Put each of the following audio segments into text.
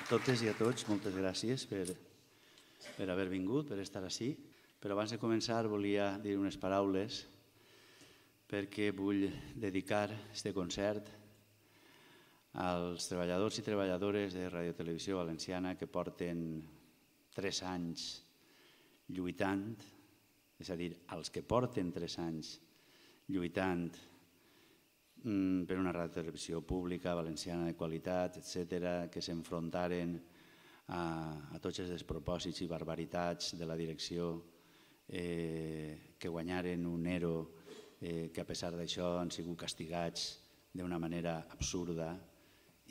totes i a tots, moltes gràcies per haver vingut, per estar ací. Però abans de començar volia dir unes paraules perquè vull dedicar aquest concert als treballadors i treballadores de Radio Televisió Valenciana que porten 3 anys lluitant, és a dir, als que porten 3 anys lluitant per una radiotelevisió pública, valenciana de qualitat, etc., que s'enfrontaren a tots els despropòsits i barbaritats de la direcció, que guanyaren un ERO, que a pesar d'això han sigut castigats d'una manera absurda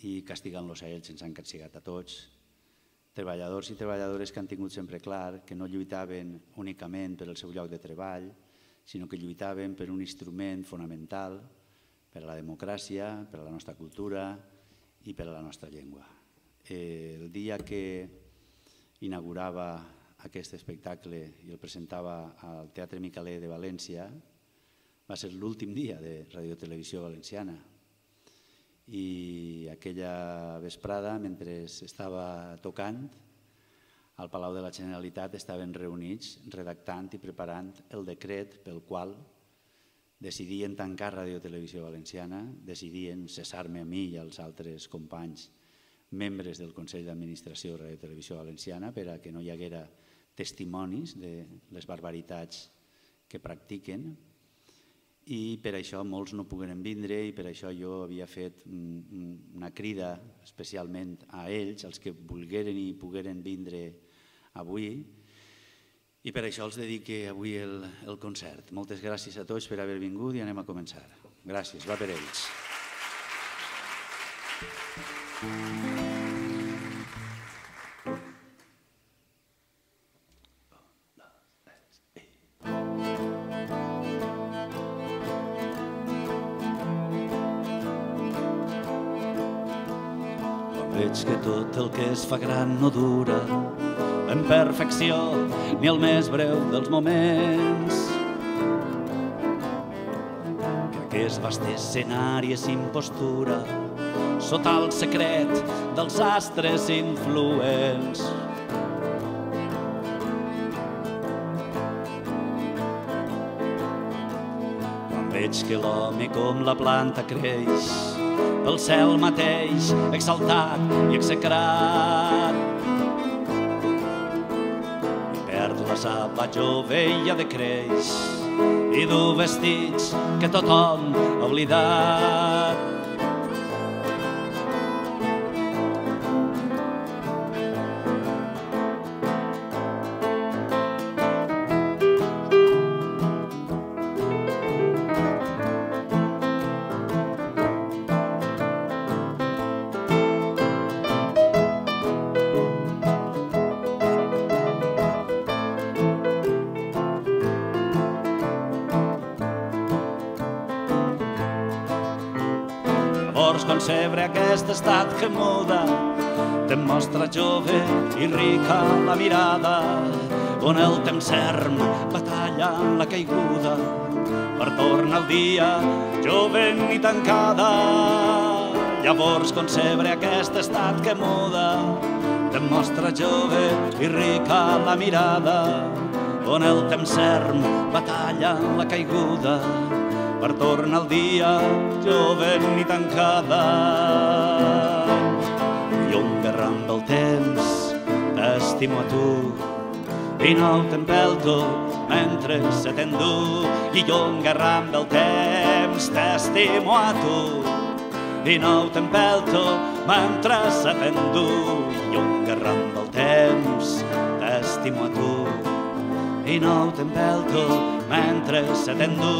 i castigant-los a ells ens han castigat a tots. Treballadors i treballadores que han tingut sempre clar que no lluitaven únicament per el seu lloc de treball, sinó que lluitaven per un instrument fonamental per a la democràcia, per a la nostra cultura i per a la nostra llengua. El dia que inaugurava aquest espectacle i el presentava al Teatre Micaler de València va ser l'últim dia de Radio Televisió Valenciana. I aquella vesprada, mentre estava tocant, al Palau de la Generalitat estaven reunits redactant i preparant el decret pel qual decidien tancar Radio Televisió Valenciana, decidien cessar-me a mi i als altres companys membres del Consell d'Administració de Radio Televisió Valenciana per a que no hi haguera testimonis de les barbaritats que practiquen, i per això molts no pogueren vindre i per això jo havia fet una crida especialment a ells, als que volgueren i pogueren vindre avui, i per això els dedique avui el concert. Moltes gràcies a tots per haver vingut i anem a començar. Gràcies, va per ells. Veig que tot el que es fa gran no dura en perfecció ni el més breu dels moments. Que aquest vast escenari és impostura sota el secret dels astres influents. Quan veig que l'home com la planta creix pel cel mateix, exaltat i execrat, i perd la sapa jove i ha de creix i du vestits que tothom ha oblidat. Concebre aquest estat que muda, te'n mostra jove i rica la mirada, on el temps erm batalla en la caiguda per tornar al dia jove i tancada. Llavors concebre aquest estat que muda, te'n mostra jove i rica la mirada, on el temps erm batalla en la caiguda per tornar al dia jove i tancada. Jo enguerrant el temps t'estimo a tu i no t'empelto mentre se t'endú. I jo enguerrant el temps t'estimo a tu i no t'empelto mentre se t'endú. Jo enguerrant el temps t'estimo a tu i no t'empelto mentre se t'endú.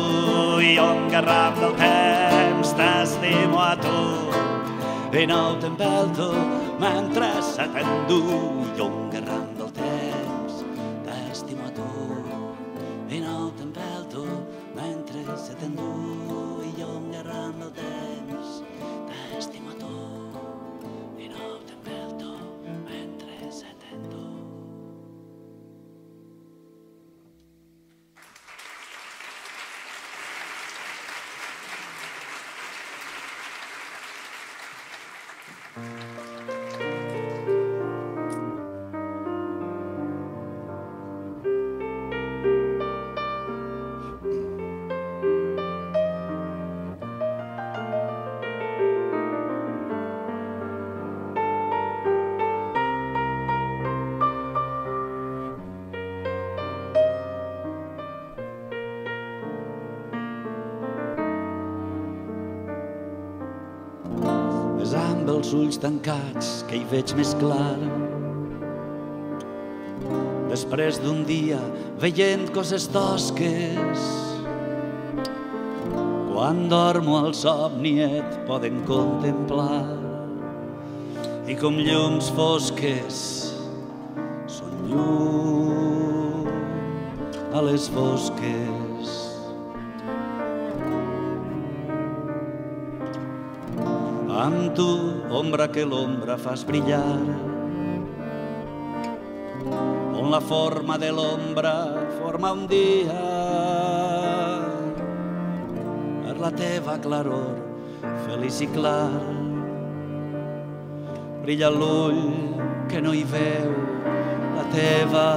I jo enguerrant el temps t'estimo a tu i no t'empelto mentre se t'endú. Jo enguerrant el temps t'estimo a tu i no t'empelto mentre se t'endú. I jo enguerrant el temps t'estimo a tu i no t'empelto mentre se t'endú. els ulls tancats que hi veig més clar. Després d'un dia veient coses tosques, quan dormo el somni et poden contemplar, i com llums fosques són llum a les fosques. Amb tu, ombra que l'ombra fas brillar, on la forma de l'ombra forma un dia. Per la teva claror, feliç i clar, brilla l'ull que no hi veu la teva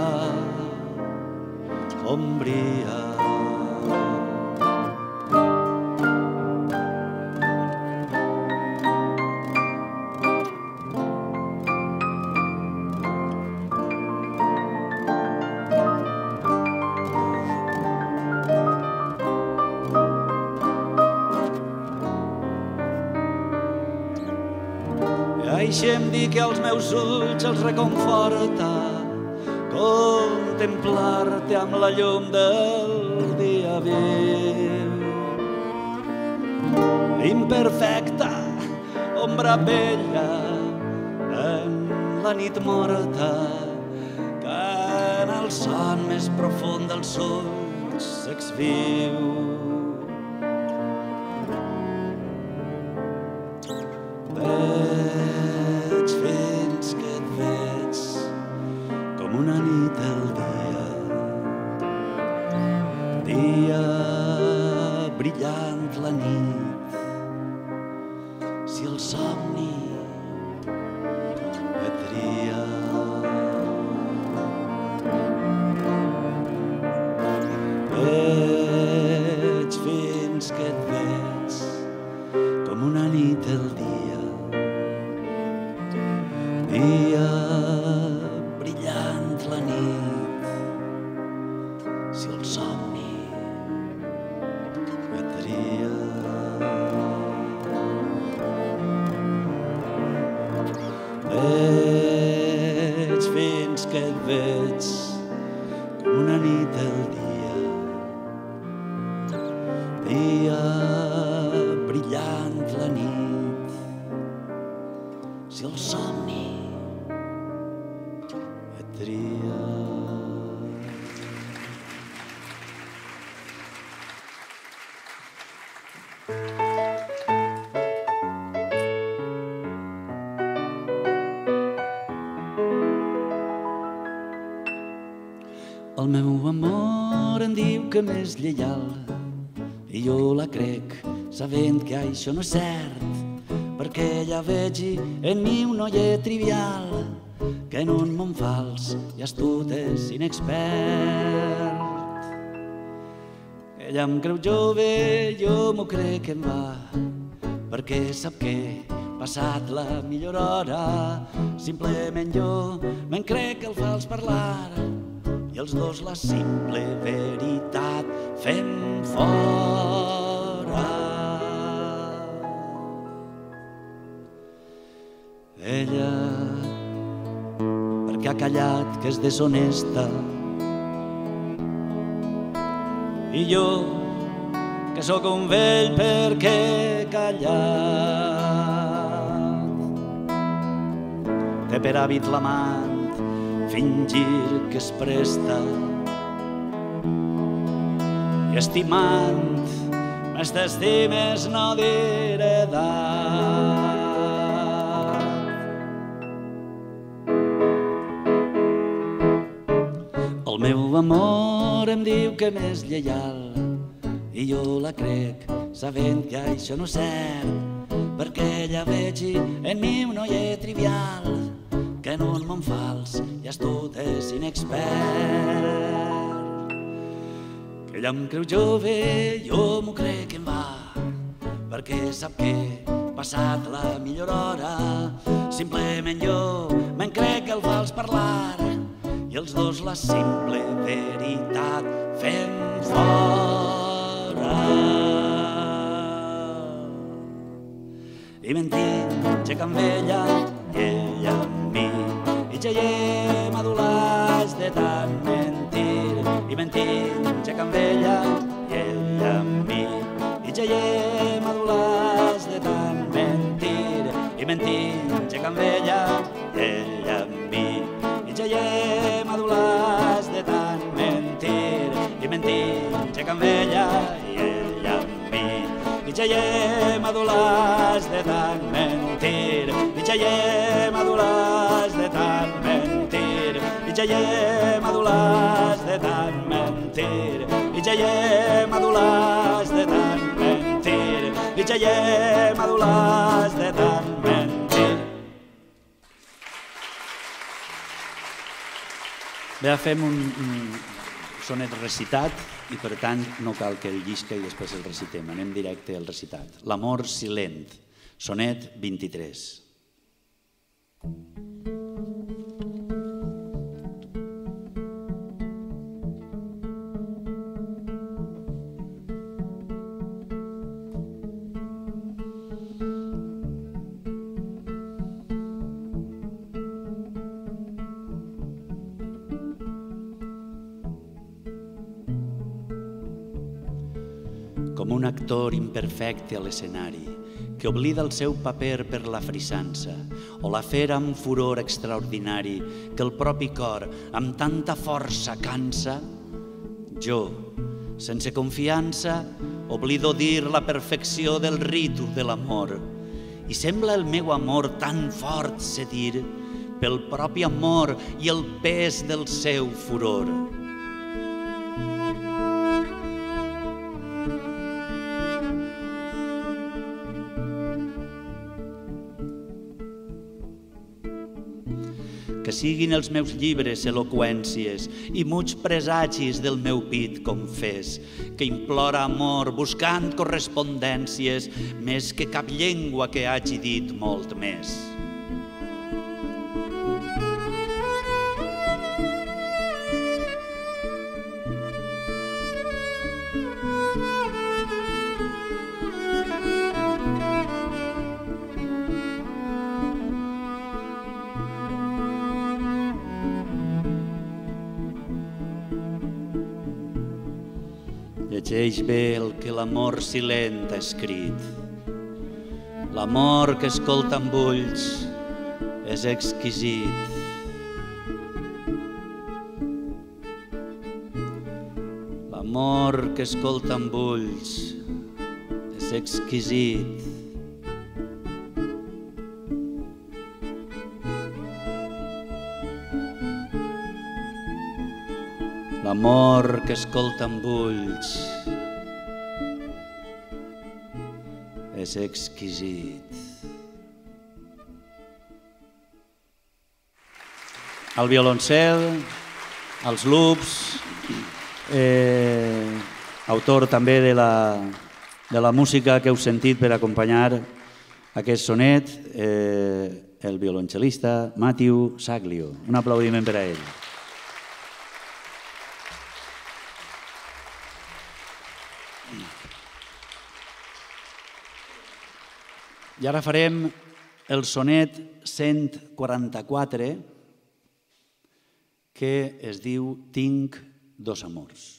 ombria. Deixa'm dir que als meus ulls els reconforta contemplar-te amb la llum del dia viu. Imperfecta, ombra bella en la nit morta, que en el son més profund dels ulls s'exviu. Una nit al dia brillant la nit, si el somni et tria. Veig fins que et veig com una nit al dia brillant la nit, si el somni et tria. Veig fins que et veig com una nit al dia brillant la nit, si el somni et tria. El meu amor em diu que m'és lleial i jo la crec sabent que això no és cert, perquè ella vegi en mi un noiet trivial que en un món fals i astut és inexpert. Ella em creu jove, jo m'ho crec en va, perquè sap que passat la millor hora simplement jo me'n crec el fals parlar i els dos la simple veritat fem fora. Ella, perquè ha callat que és deshonesta, i jo, que sóc un vell perquè he callat. Té per hàbit l'amant fingir que es presta i estimant més t'estimes no dir edat. El meu amor em diu que m'és lleial i jo la crec sabent que això no és cert, perquè ella vegi en mi un noiet trivial que en un món fals i astut és inexpert. Que ella em creu jove, jo m'ho crec en va, perquè sap que passat la millor hora simplement jo me'n crec el fals parlar i els dos la simple veritat fem fora. i mentint xeca amb ella i ella amb mi. I xeiem adulats de tant mentir, i mentint xeca amb ella i ella amb mi. I xeiem adulats de tant mentir, i mentint xeca amb ella i ella amb mi. I xeiem adulats de tant mentir, i mentint xeca amb ella i ella amb mi. I xeiem adulats de tant mentir, i xeiem adulats de tant mentir, i xeiem adulats de tant mentir, i xeiem adulats de tant mentir, i xeiem adulats de tant mentir. Bé, fem un sonet recitat i per tant no cal que el llisca i després el recitem. Anem directe al recitat. L'amor silent, sonet 23. Com un actor imperfecte a l'escenari, que oblida el seu paper per la frisança, o la fer amb furor extraordinari que el propi cor amb tanta força cansa, jo, sense confiança, oblido dir la perfecció del ritu de l'amor, i sembla el meu amor tan fort cedir pel propi amor i el pes del seu furor. Que siguin els meus llibres eloqüències i muts presagis del meu pit confés, que implora amor buscant correspondències més que cap llengua que hagi dit molt més. Llegeix bé el que l'amor silent ha escrit. L'amor que escolta amb ulls és exquisit. L'amor que escolta amb ulls és exquisit. L'amor que escolta amb ulls és exquisit. El violoncel, els loops, autor també de la música que heu sentit per acompanyar aquest sonet, el violoncel·lista Matthew Saglio. Un aplaudiment per a ell. I ara farem el sonet 144, que es diu Tinc dos amors.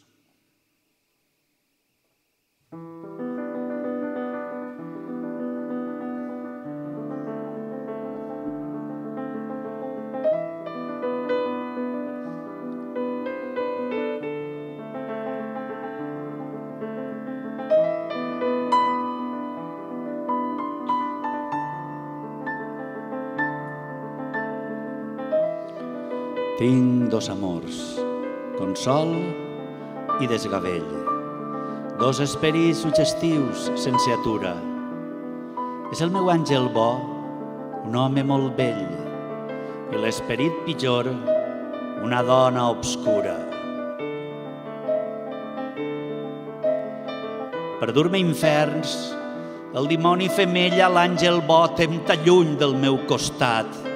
Tinc dos amors, consol i desgavell, dos esperits suggestius sense atura. És el meu àngel bo, un home molt vell, i l'esperit pitjor, una dona obscura. Per dur-me inferns, el dimoni femella l'àngel bo tempta lluny del meu costat.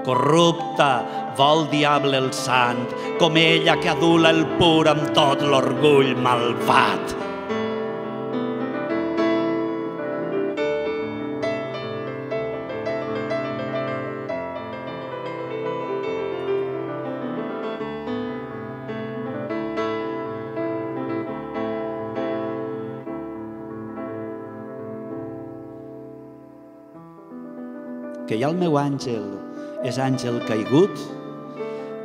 Corrupta, vol diable el sant, com ella que adula el pur amb tot l'orgull malvat. que hi ha el meu àngel, és àngel caigut?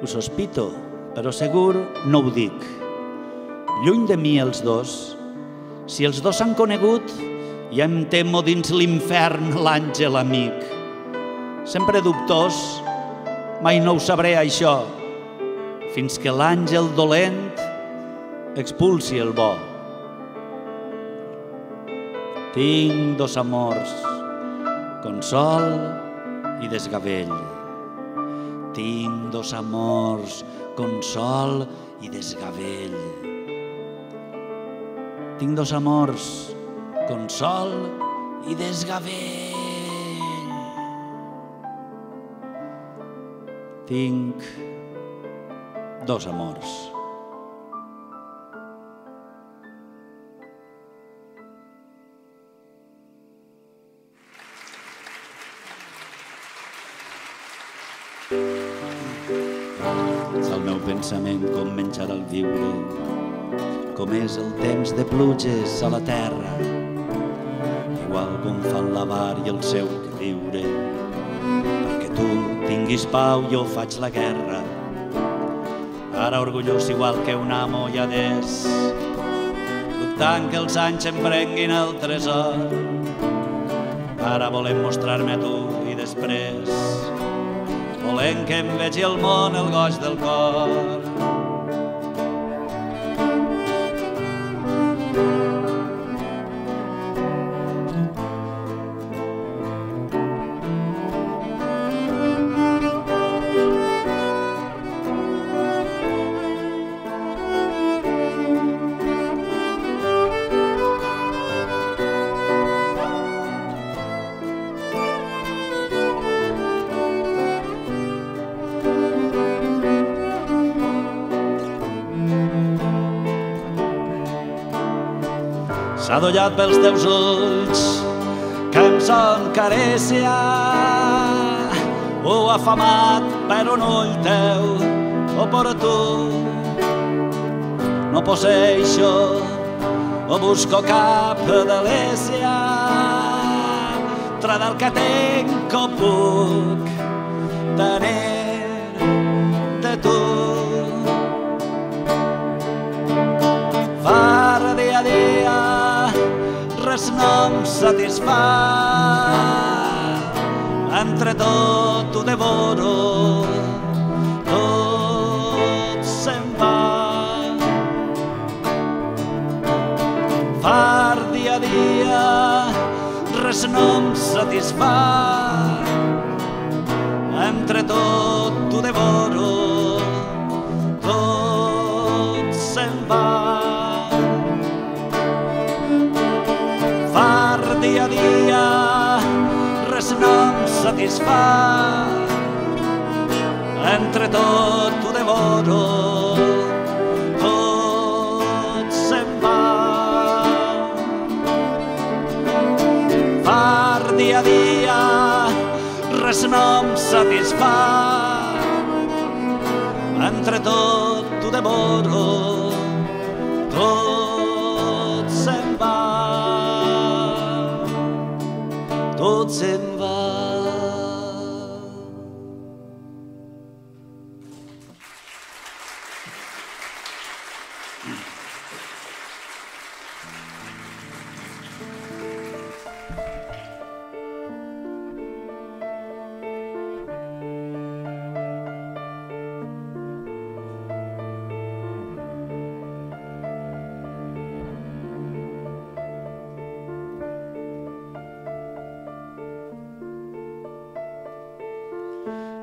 Ho sospito, però segur no ho dic. Lluny de mi els dos, si els dos s'han conegut, ja em temo dins l'infern l'àngel amic. Sempre dubtós, mai no ho sabré això, fins que l'àngel dolent expulsi el bo. Tinc dos amors, consol i desgavell. Tinc dos amors, consol i desgavell. Tinc dos amors, consol i desgavell. Tinc dos amors. És el meu pensament com menjar al viure, com és el temps de pluges a la terra, igual com fan la mar i el seu riure. Perquè tu tinguis pau jo faig la guerra, ara orgullós igual que un amo i adés, dubtant que els anys em prenguin el tresor. Ara volem mostrar-me a tu i després volem que em vegi el món el goig del cor. S'ha adollat pels teus ulls, que em són carècia, o afamat per un ull teu oportú. No posseixo o busco cap delícia, tra del que tenc o puc tenir de tu. Far dia a dia res no em satisfà, entre tot ho devoro, tot se'n va. Far dia a dia res no em satisfà, entre tot ho devoro, tot se'n va. Dia a dia res no em satisfà, entre tot ho devoro, tot se'n va. Far dia a dia res no em satisfà, entre tot ho devoro, tot se'n va. Tot se'n va.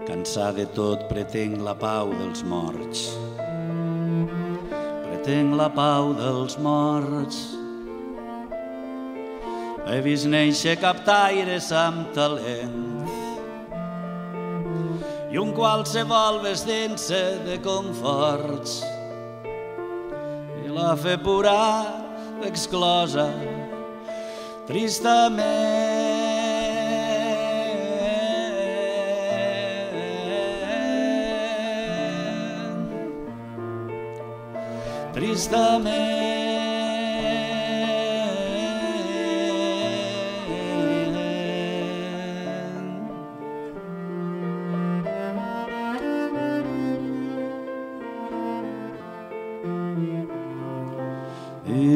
Cansat de tot, pretenc la pau dels morts. Pretenc la pau dels morts. He vist néixer captaires amb talent i un qualsevol vestint-se de conforts, i la fe pura exclosa tristament. Tristament.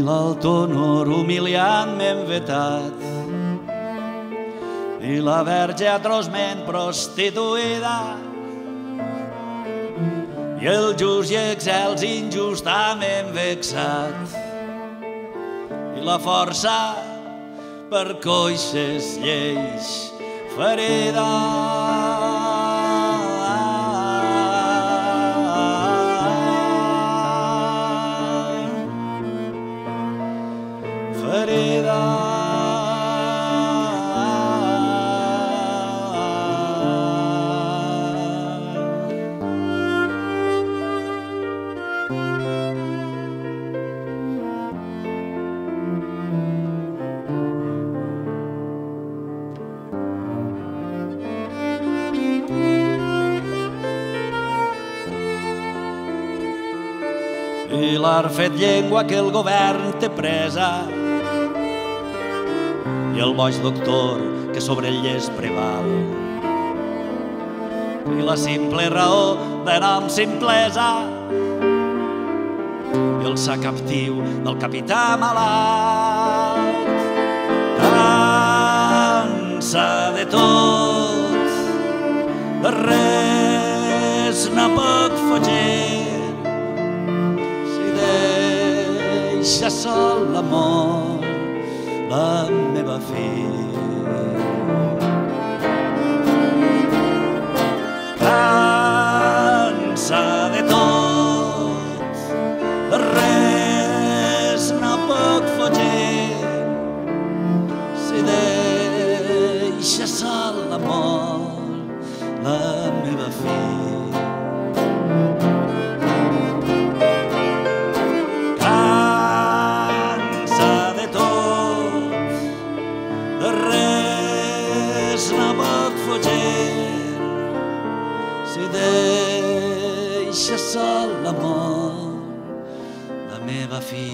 l'alt honor humiliant m'hem vetat i la verge atrosment prostituïda i el just i excels injustament vexat i la força per coixes lleis ferida. I l'art fet llengua que el govern té presa i el boig doctor que sobre ell es preval i la simple raó de nom simplesa i el sa captiu del capità malalt. Cansa de tot, de res no puc fugir, deixa sol l'amor, la meva fi. Cansa de tot, de res no puc fugir, si deixa sol l'amor, la meva fi. Deixa sol l'amor, la meva fi.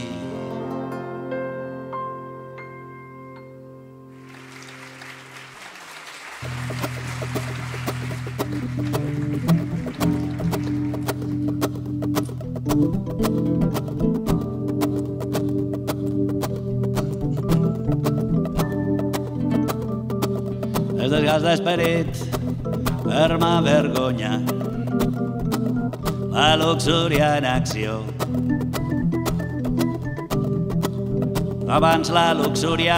El desgast d'esperit per ma vergonya, la luxúria en acció. Abans la luxúria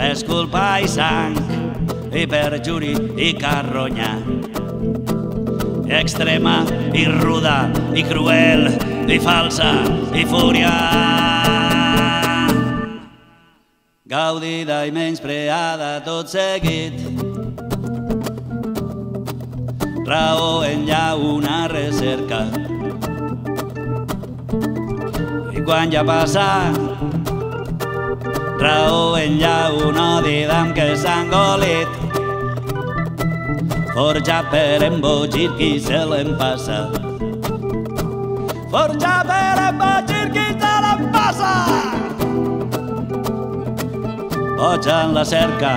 és culpa i sang i perjuri i carronya, extrema i ruda i cruel i falsa i fúria, gaudida i menyspreada tot seguit. Raó enllà una recerca i quan ja passa raó enllà un odi d'am que s'ha engolit, forjat per embogir qui se l'empassa, forjat per embogir qui se l'empassa. Boig en la cerca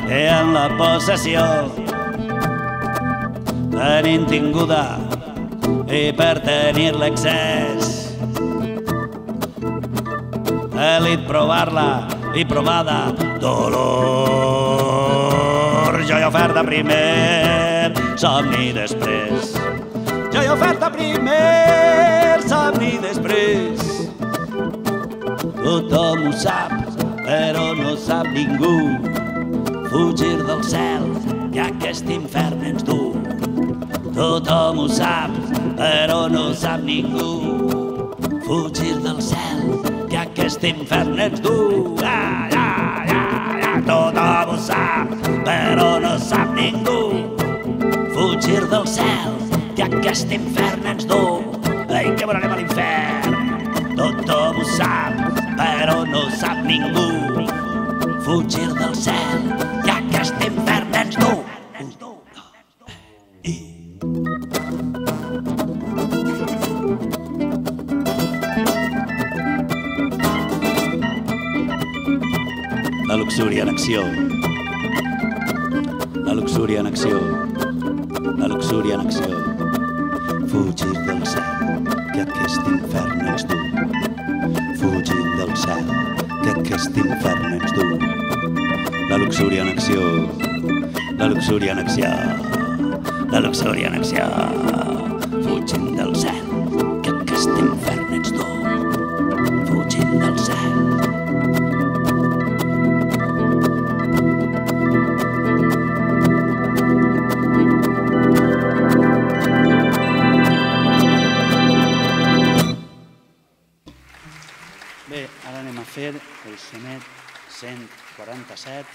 i en la possessió, tenint tinguda i per tenir l'excés, elit provar-la i provada, dolor, joia oferta primer, somni després, joia oferta primer, somni després. Tothom ho sap, però no sap ningú, fugir del cel i aquest infern ens du. Tothom ho sap, però no sap ningú, fugir del cel i aquest infern ens du. Tothom ho sap, però no sap ningú, fugir del cel i aquest infern ens du. Ei, que bon anem a l'infern! Tothom ho sap, però no sap ningú, fugir del cel i aquest infern ens du. La luxúria en acció, la luxúria en acció, la luxúria en acció. Fugir del cel, que aquest infern ens du. Fugir del aquest infern ens du. La luxúria en acció, la luxúria en acció, la luxúria en acció. Fugim del cel, que aquest infern ens du. Fugim del cel. Bé, ara anem a fer el sonet 147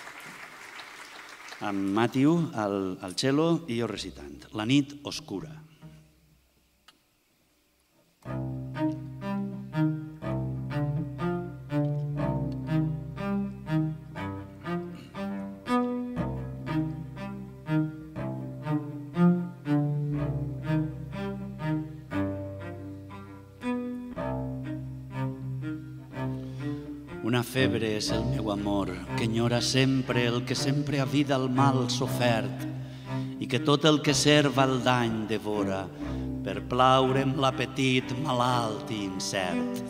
amb Matiu al cello i jo recitant. La nit oscura. Una febre és el meu amor, que enyora sempre el que sempre a vida el mal sofert i que tot el que serva el dany devora per plaure'm l'apetit malalt i incert.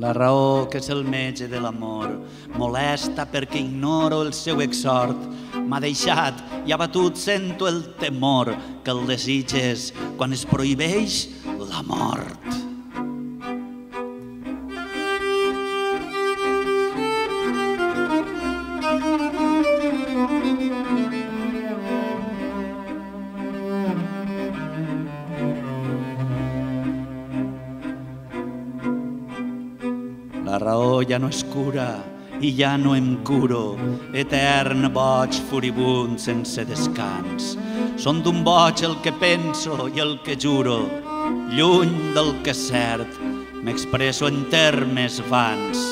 La raó, que és el metge de l'amor, molesta perquè ignoro el seu exhort. M'ha deixat i abatut sento el temor que el desig és quan es prohibeix la mort. La raó ja no és cura i ja no em curo, etern boig furibund sense descans. Són d'un boig el que penso i el que juro, lluny del que és cert, m'expresso en termes vans.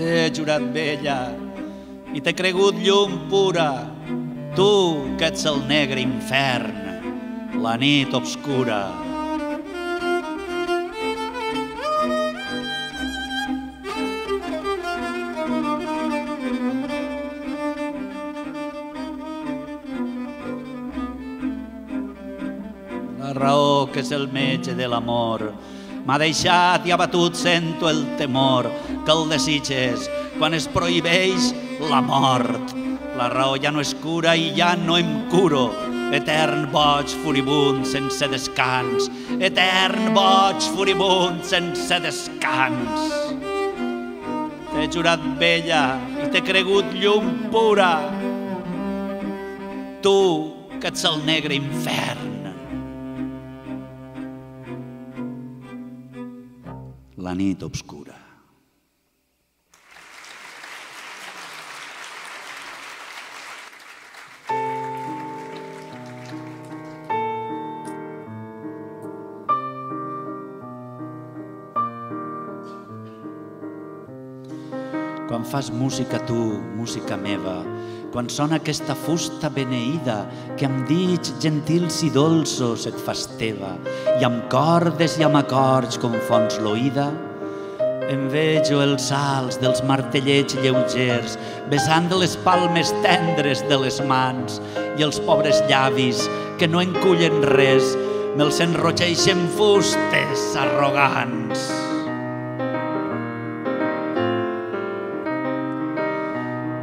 T'he jurat vella i t'he cregut llum pura, tu que ets el negre infern, la nit obscura. La raó, que és el metge de l'amor, m'ha deixat i abatut sento el temor que el desig és quan es prohibeix la mort. La raó ja no és cura i ja no em curo, etern boig furibund sense descans, etern boig furibund sense descans. T'he jurat vella i t'he cregut llum pura, tu que ets el negre infern, la nit obscura. Quan fas música tu, música meva, quan sona aquesta fusta beneïda que amb dits gentils i dolços et fas teva i amb cordes i amb acords confons l'oïda, em vejo els salts dels martellets lleugers besant les palmes tendres de les mans i els pobres llavis que no encullen res me'ls enrogeixen fustes arrogants.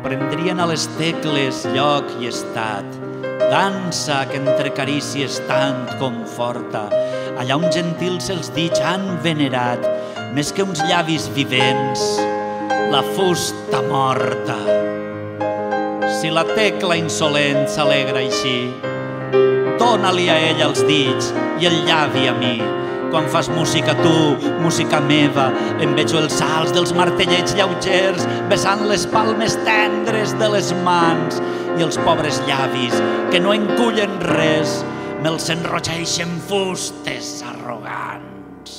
Prendrien a les tecles lloc i estat, dansa que entre carícies tant conforta, allà un gentil se'ls dits han venerat, més que uns llavis vivents, la fusta morta. Si la tecla insolent s'alegra així, dóna-li a ella els dits i el llavi a mi. Quan fas música tu, música meva, em vejo els salts dels martellets lleugers besant les palmes tendres de les mans i els pobres llavis que no encullen res me'ls enrogeixen fustes arrogants.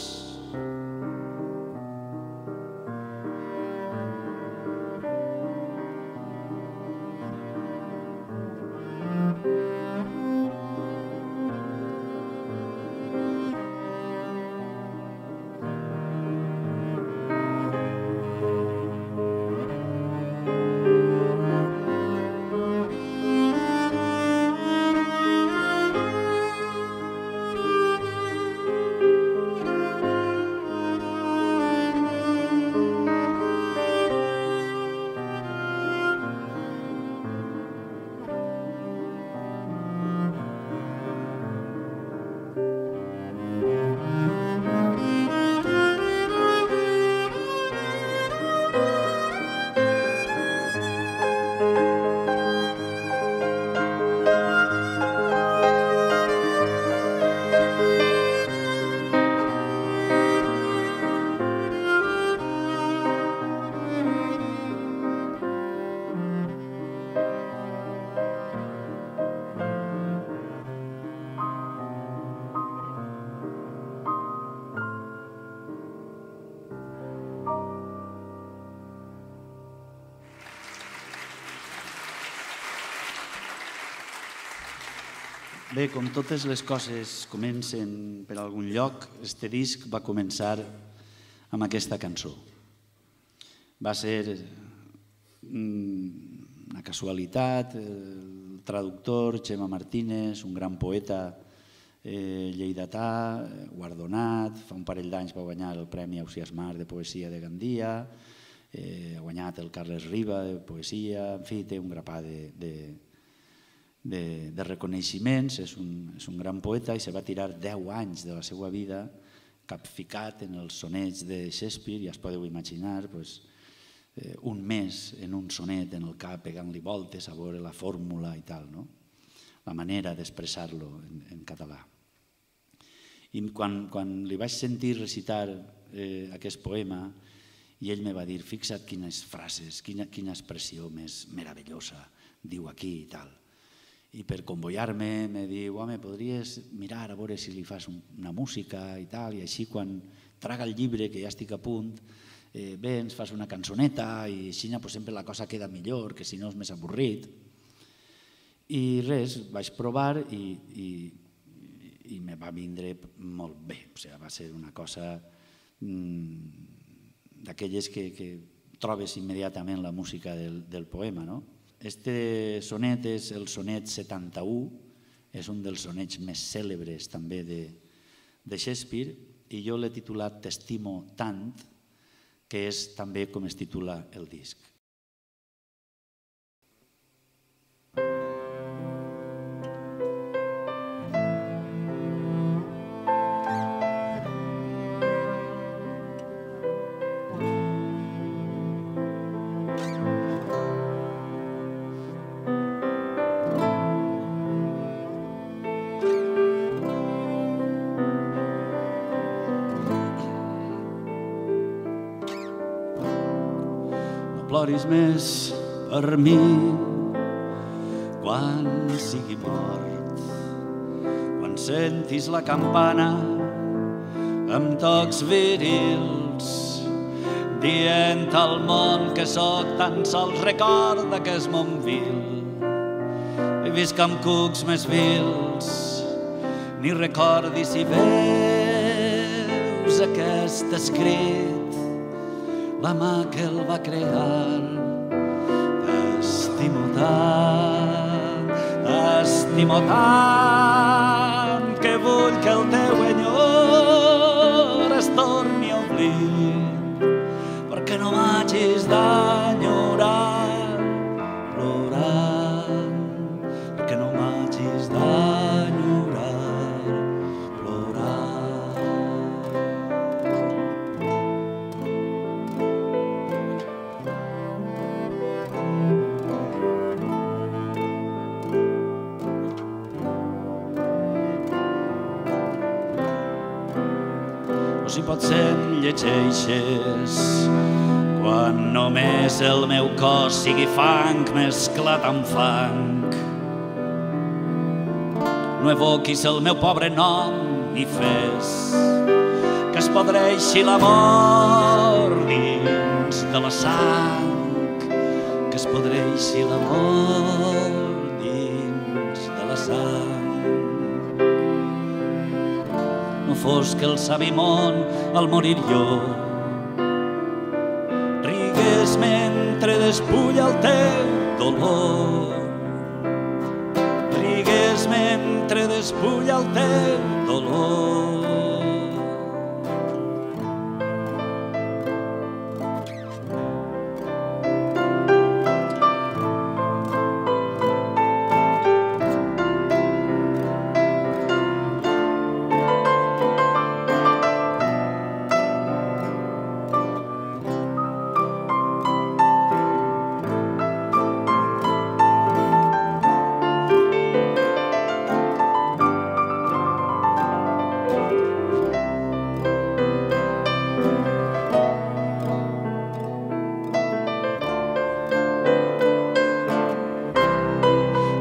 Bé, com totes les coses comencen per algun lloc, este disc va començar amb aquesta cançó. Va ser una casualitat, el traductor Xema Martínez, un gran poeta lleidatà, guardonat, fa un parell d'anys va guanyar el Premi Ausiàs Marc de Poesia de Gandia, ha guanyat el Carles Riba de Poesia, en fi, té un grapat de reconeixements, és un gran poeta i se va tirar 10 anys de la seva vida capficat en els sonets de Shakespeare, ja es podeu imaginar, un mes en un sonet en el cap pegant-li voltes a veure la fórmula i tal, la manera d'expressar-lo en català. I quan li vaig sentir recitar aquest poema, i ell me va dir, fixa't quines frases, quina expressió més meravellosa diu aquí i tal. I per convoiar-me me diu, home, podries mirar a veure si li fas una música i tal, i així quan traga el llibre, que ja estic a punt, vens, fas una cançoneta i així sempre la cosa queda millor, que si no és més avorrit. I res, vaig provar i me va vindre molt bé. Va ser una cosa d'aquelles que trobes immediatament la música del poema. Este sonet és el sonet 71, és un dels sonets més cèlebres també de Shakespeare, i jo l'he titulat T'estimo tant, que és també com es titula el disc. Ploris més per mi quan sigui mort, quan sentis la campana amb tocs virils dient al món que sóc tan sols record d'aquest món vil. He vist amb cucs més vils, ni recordis si veus aquest escrit, la mà que el va crear. T'estimo tant, que vull que el teu enyor es torni a oblit, perquè no m'hagis d'enyorar plorant, perquè no m'hagis d'enyorar plorant. Si potser em llegeixes quan només el meu cos sigui fang mesclat amb fang. No evoquis el meu pobre nom ni fes que es podreixi l'amor dins de la sang, que es podreixi l'amor dins de la sang. No fos que el savi món, al morir jo, rigués mentre despulla el teu dolor. Rigués mentre despulla el teu dolor.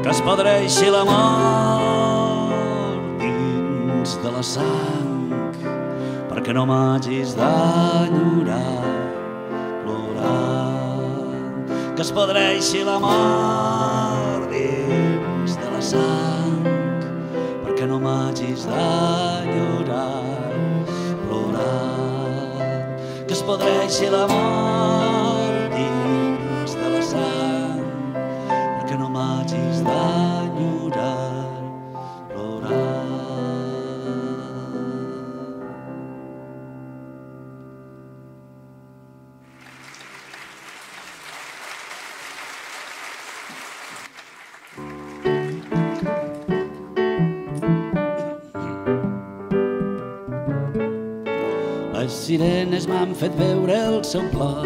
Que es podreixi l'amor dins de la sang, perquè no m'hagis d'enyorar plorant. Que es podreixi l'amor dins de la sang, perquè no m'hagis d'enyorar, plorant, que es podreixi l'amor dins de la sang, perquè no m'hagis d'enyorar, plorant. Les sirenes m'han fet veure el seu plor,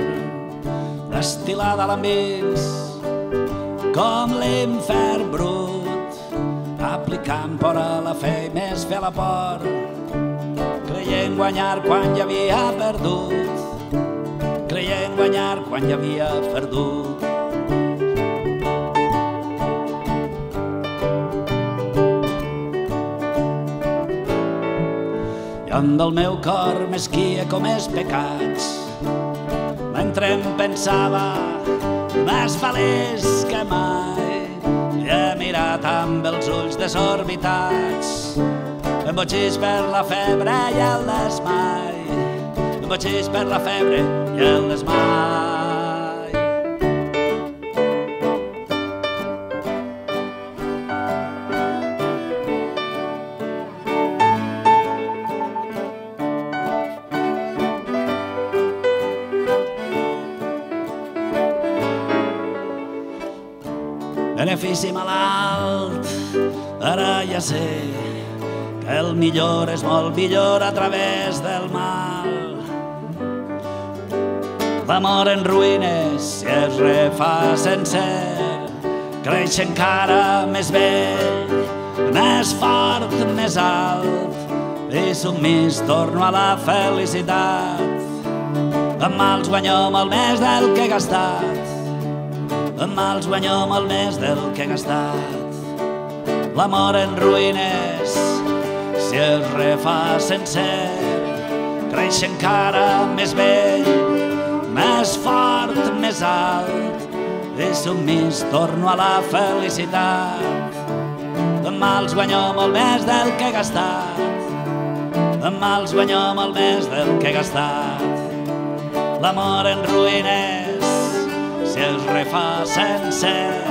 destil·lada a l'envís, com l'infern brut, aplicant por a la fe i més fer la por, creient guanyar quan ja havia perdut, creient guanyar quan ja havia perdut. Lluny del meu cor mesquia com els pecats, mentre em pensava més feliç que mai, i he mirat amb els ulls desorbitats, embotxís per la febre i el desmai, embotxís per la febre i el desmai. Benefici malalt, ara ja sé que el millor és molt millor a través del mal. L'amor en ruïnes, si es refà sencer, creix encara més vell, més fort, més alt, i submís torno a la felicitat. Amb mals guanyo molt més del que he gastat, amb mals guanyo molt més del que he gastat. L'amor en ruïnes, si es refà sencer, creix encara més vell, més fort, més alt, i submís torno a la felicitat. Amb mals guanyo molt més del que he gastat, amb mals guanyo molt més del que he gastat. L'amor en ruïnes, si es refà sencer,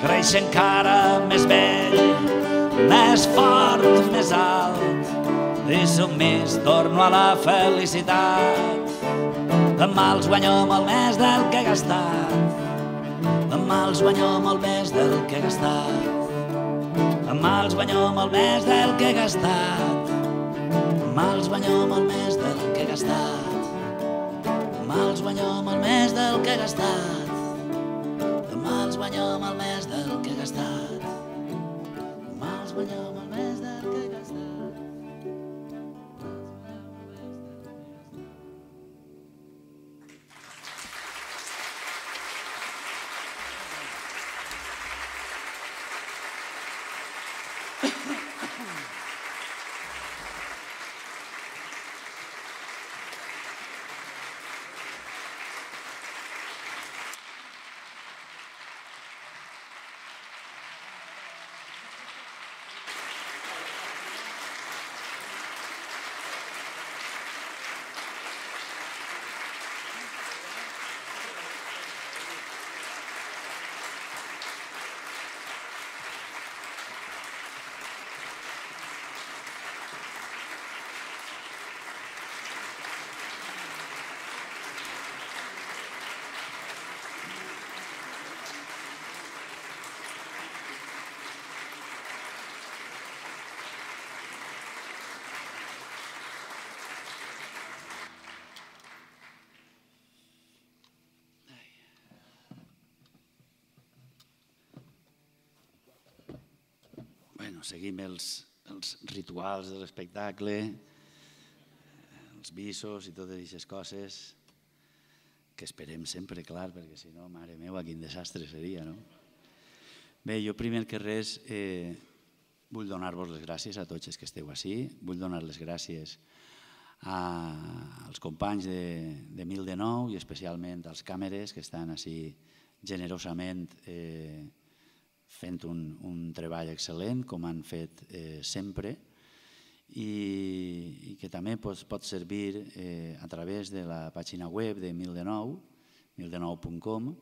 creix encara més vell, més fort, més alt, i submís torno a la felicitat. Amb mals guanyo molt més del que he gastat, amb mals guanyo molt més del que he gastat, amb mals guanyo molt més del que he gastat, amb mals guanyo molt més del que he gastat, amb mals guanyo molt més del que he gastat, amb mals guanyo molt més del que he gastat, amb mals guanyo molt més del que he gastat. Seguim els rituals de l'espectacle, els visos i totes aquestes coses que esperem sempre, clar, perquè si no, mare meva, quin desastre seria, no? Bé, jo primer que res vull donar-vos les gràcies a tots els que esteu ací, vull donar les gràcies als companys de Mil de Nou i especialment als càmeres que estan ací generosament fent un treball excel·lent, com han fet sempre, i que també pot servir a través de la pàgina web de 1009.com,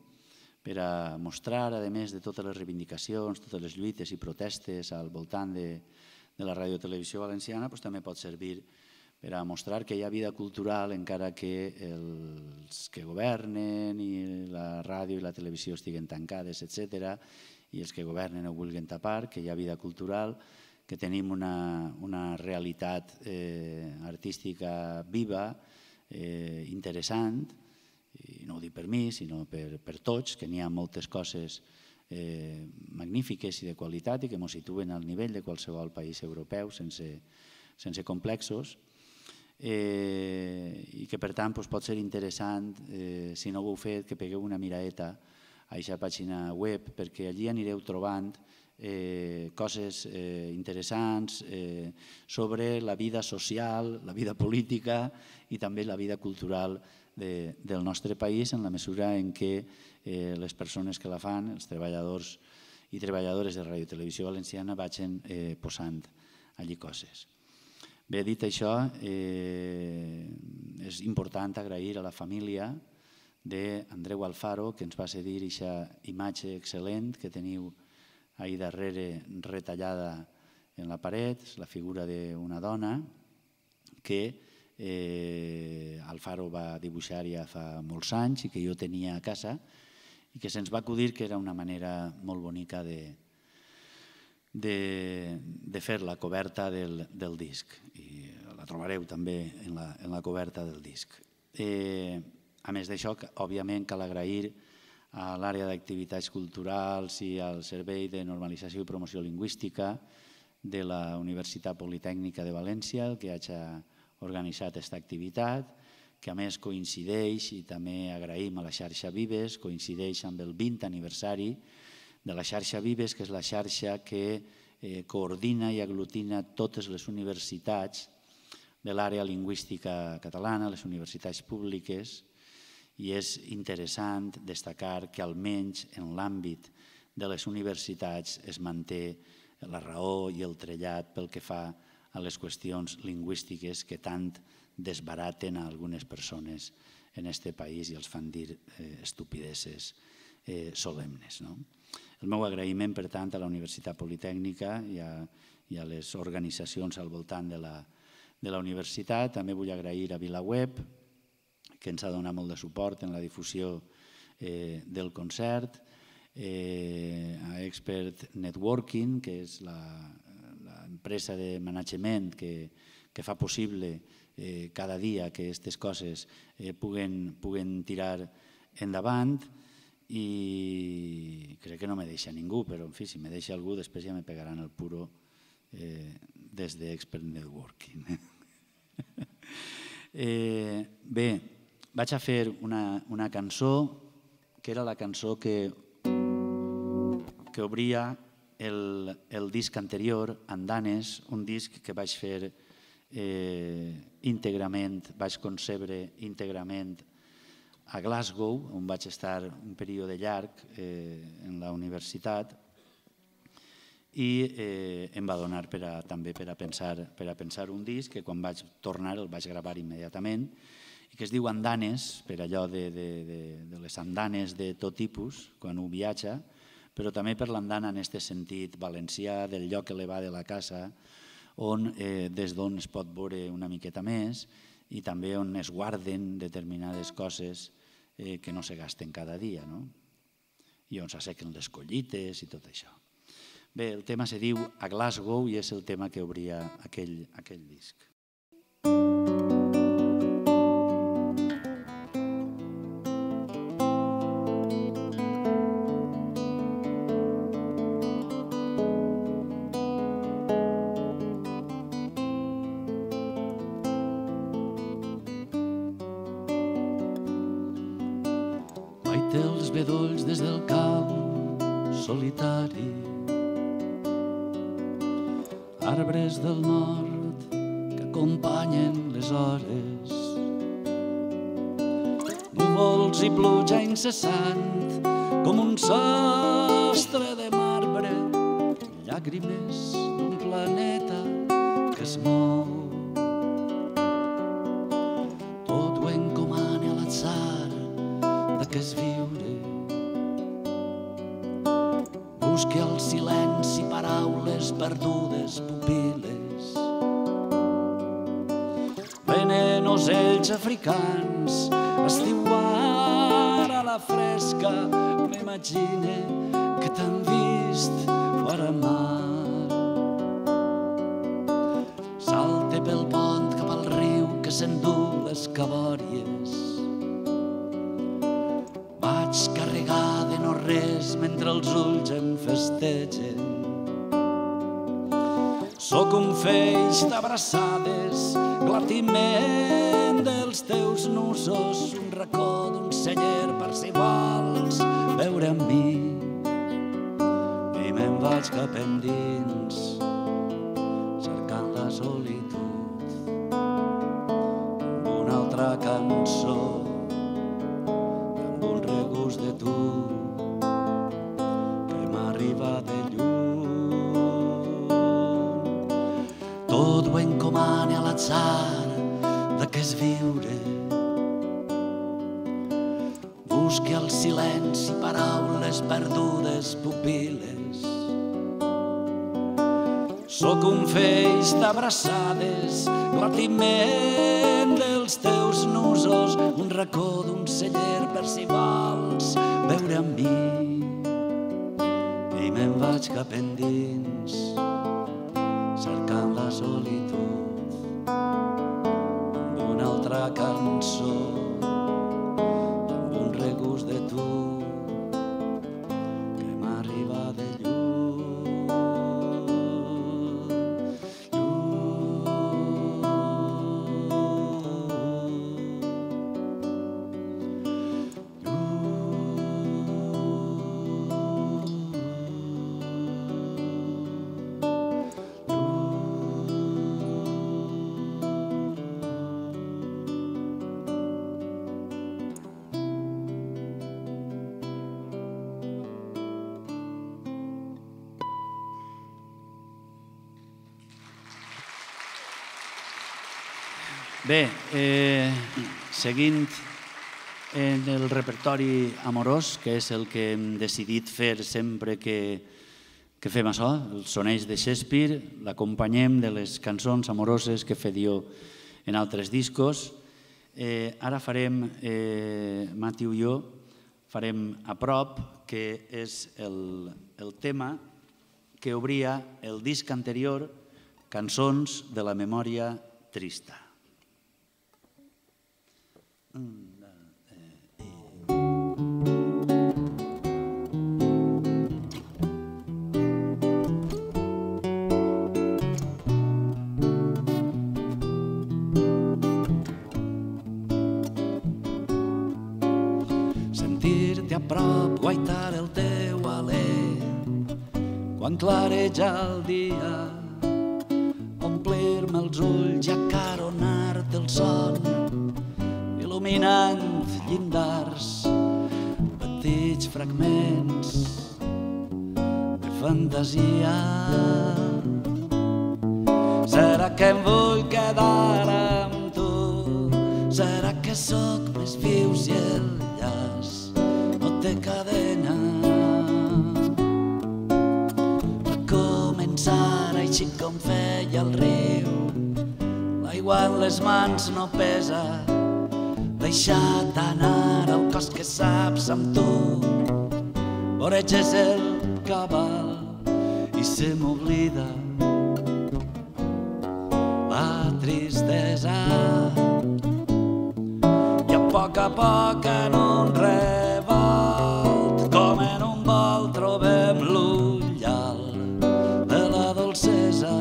per a mostrar, a més de totes les reivindicacions, totes les lluites i protestes al voltant de la radiotelevisió valenciana, també pot servir per a mostrar que hi ha vida cultural encara que els que governen i la ràdio i la televisió estiguen tancades, etc., i els que governen ho vulguin tapar, que hi ha vida cultural, que tenim una realitat artística viva, interessant, i no ho dic per mi, sinó per tots, que n'hi ha moltes coses magnífiques i de qualitat i que ens situen al nivell de qualsevol país europeu sense complexos, i que per tant pot ser interessant, si no ho heu fet, que pegueu una miraeta a aquesta pàgina web, perquè allí anireu trobant coses interessants sobre la vida social, la vida política i també la vida cultural del nostre país, en la mesura en què les persones que la fan, els treballadors i treballadores de Ràdio i Televisió Valenciana, vagin posant allí coses. Bé, dit això, és important agrair a la família d'Andreu Alfaro, que ens va cedir aquesta imatge excel·lent que teniu ahir darrere retallada en la paret, la figura d'una dona que Alfaro va dibuixar ja fa molts anys i que jo tenia a casa i que se'ns va acudir que era una manera molt bonica de fer la coberta del disc, i la trobareu també en la coberta del disc. A més d'això, òbviament cal agrair a l'àrea d'activitats culturals i al Servei de Normalització i Promoció Lingüística de la Universitat Politècnica de València, el que hagi organitzat aquesta activitat, que a més coincideix, i també agraïm a la xarxa Vives, coincideix amb el 20 aniversari de la xarxa Vives, que és la xarxa que coordina i aglutina totes les universitats de l'àrea lingüística catalana, les universitats públiques, i és interessant destacar que almenys en l'àmbit de les universitats es manté la raó i el trellat pel que fa a les qüestions lingüístiques que tant desbaraten a algunes persones en aquest país i els fan dir estupideses solemnes. El meu agraïment, per tant, a la Universitat Politècnica i a les organitzacions al voltant de la universitat. També vull agrair a VilaWeb, que ens ha donat molt de suport en la difusió del concert, a Expert Networking, que és l'empresa de management que fa possible cada dia que aquestes coses puguen tirar endavant, i crec que no me deixa ningú, però en fi, si me deixa algú després ja me pegaran el puro des d'Expert Networking. Bé, vaig a fer una cançó que era la cançó que obria el disc anterior, Andanes, un disc que vaig fer íntegrament, vaig concebre íntegrament a Glasgow, on vaig estar un període llarg en la universitat, i em va donar també per a pensar un disc que quan vaig tornar el vaig gravar immediatament, i que es diu Andanes, per allò de les andanes de tot tipus, quan un viatja, però també per l'andana en aquest sentit valencià, del lloc elevat de la casa, des d'on es pot veure una miqueta més, i també on es guarden determinades coses que no se gasten cada dia, i on s'assequen les collites i tot això. Bé, el tema se diu A Glasgow i és el tema que obria aquell disc. Maite els bedolls des del camp solitari, arbres del nord que acompanyen les hores, núvols i pluja incessant com un sostre de marbre, llàgrimes d'un planeta que es mou. Tot ho encomana a l'atzar de què és viure. Busque al silenci paraules perdudes, pupil·les. Venen ocells africans, estiuar a la fresca, m'imagine que t'han vist fora mar. Salte pel pont cap al riu que s'endú les cabòries. Vaig carregar de no res mentre els ulls em festegen. Soc un feix d'abraçades, glatiment dels teus nusos, un racó d'un celler per si vols veure amb mi. I me'n vaig cap endins, cercant la solitud, amb una altra cançó, amb un regust de tu, que m'arriba de lluny. Tot ho encomana a l'atzar de què és viure. Busque al silenci paraules perdudes, pupil·les. Soc un feix d'abraçades, glatiment dels teus nusos, un racó d'un celler per si vols veure amb mi. I me'n vaig cap endins, cercant la solitud, amb una altra cançó, amb un regust de tu, que m'arriba de lluny. Bé, seguint en el repertori amorós, que és el que hem decidit fer sempre que fem això, els sonets de Shakespeare, l'acompanyem de les cançons amoroses que fe Dio en altres discos. Ara farem, Mati i jo, farem A prop, que és el tema que obria el disc anterior, Cançons de la memòria trista. Sentir-te a prop, guaitar el teu alè, quan clareja el dia, omplir-me els ulls i acaronar-te el son, il·luminant llindars, petits fragments de fantasia. Serà que em vull quedar amb tu? Serà que sóc més viu si el llaç no té cadena? Va començar així com feia el riu, l'aigua en les mans no pesa, deixa't anar al cos que saps amb tu. Voreges el cabal i se m'oblida la tristesa. I a poc en un revolt, com en un vol, trobem l'ullal de la dolcesa.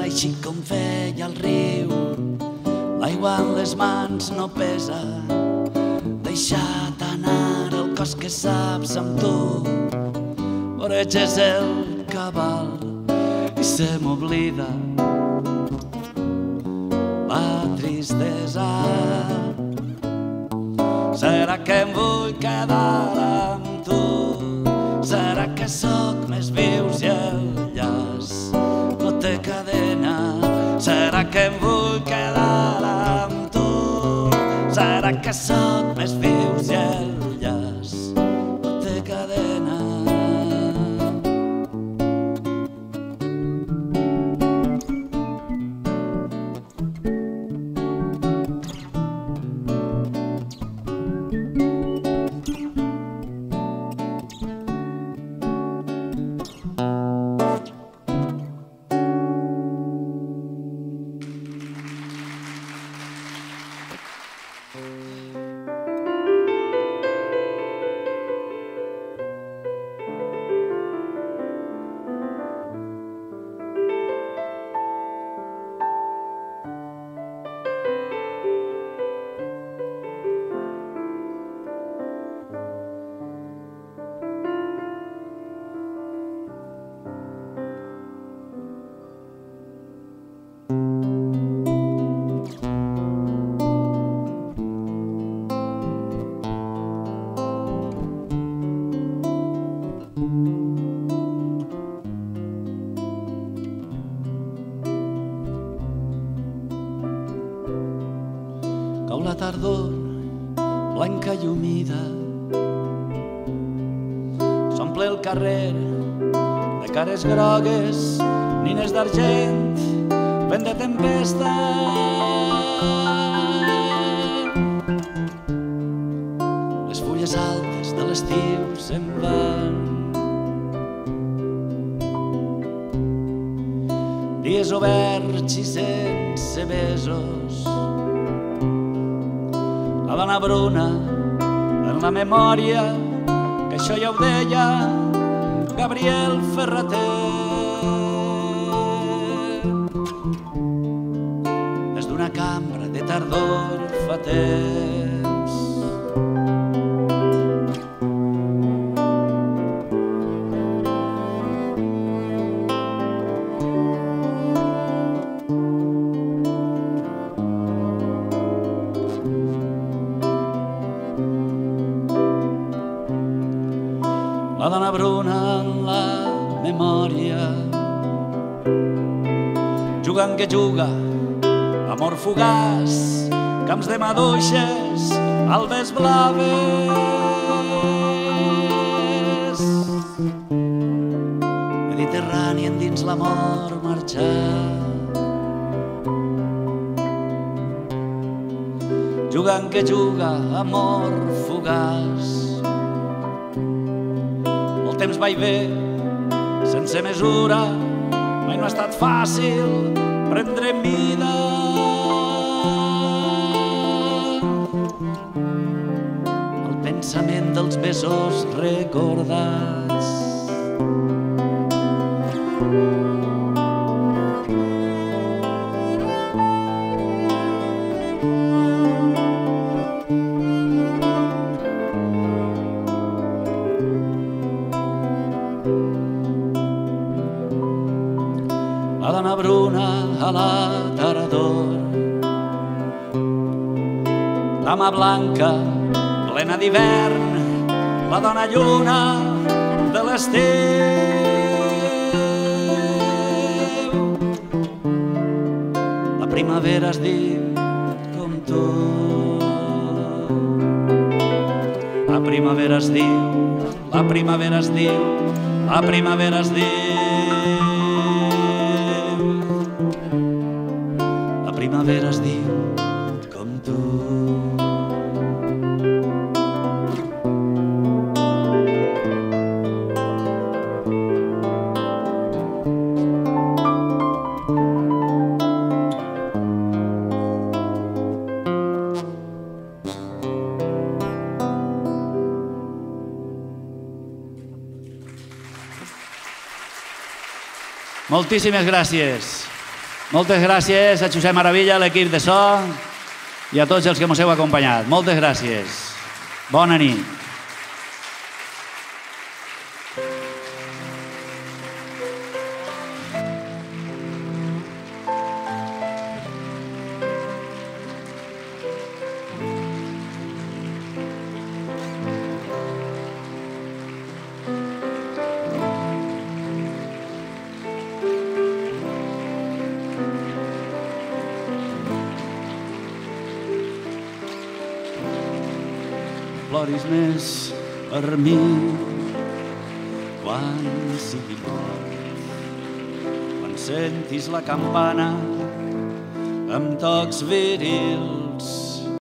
així com feia el riu. L'aigua en les mans no pesa, deixa't anar el cos que saps amb tu. Voreges el cabal i se m'oblida la tristesa. Serà que em vull quedar amb tu, serà que sóc més vius i el llaç no té cadena. Serà que em vull quedar amb tu, serà que sóc més vius i el llaç no té cadena. Cau la tardor blanca i humida, s'omple el carrer de cares grogues, nines d'argent, vent de tempesta. Les fulles altes de l'estiu se'n van. Dies oberts i sense besos, la dona bruna en la memòria, que això ja ho deia Gabriel Ferrater. Des d'una cambra de tardor fa temps. La dona bruna en la memòria, jugant que juga, amor fugaç, camps de maduixes, albes blaves. Mediterrani endins l'amor marxar, jugant que juga, amor fugaç. El temps va i ve, sense mesura, mai no ha estat fàcil prendre mida. El pensament dels besos recordats. La dona bruna a la tardor, dama blanca plena d'hivern, la dona lluna de l'estiu. La primavera es diu com tu, la primavera es diu, la primavera es diu, la primavera es diu. La primavera es diu com tu. Moltíssimes gràcies. Moltes gràcies a Josep Maravilla, a l'equip de so i a tots els que ens heu acompanyat. Moltes gràcies. Bona nit. Ploris més per mi quan sigui mort, quan sentis la campana amb tocs virils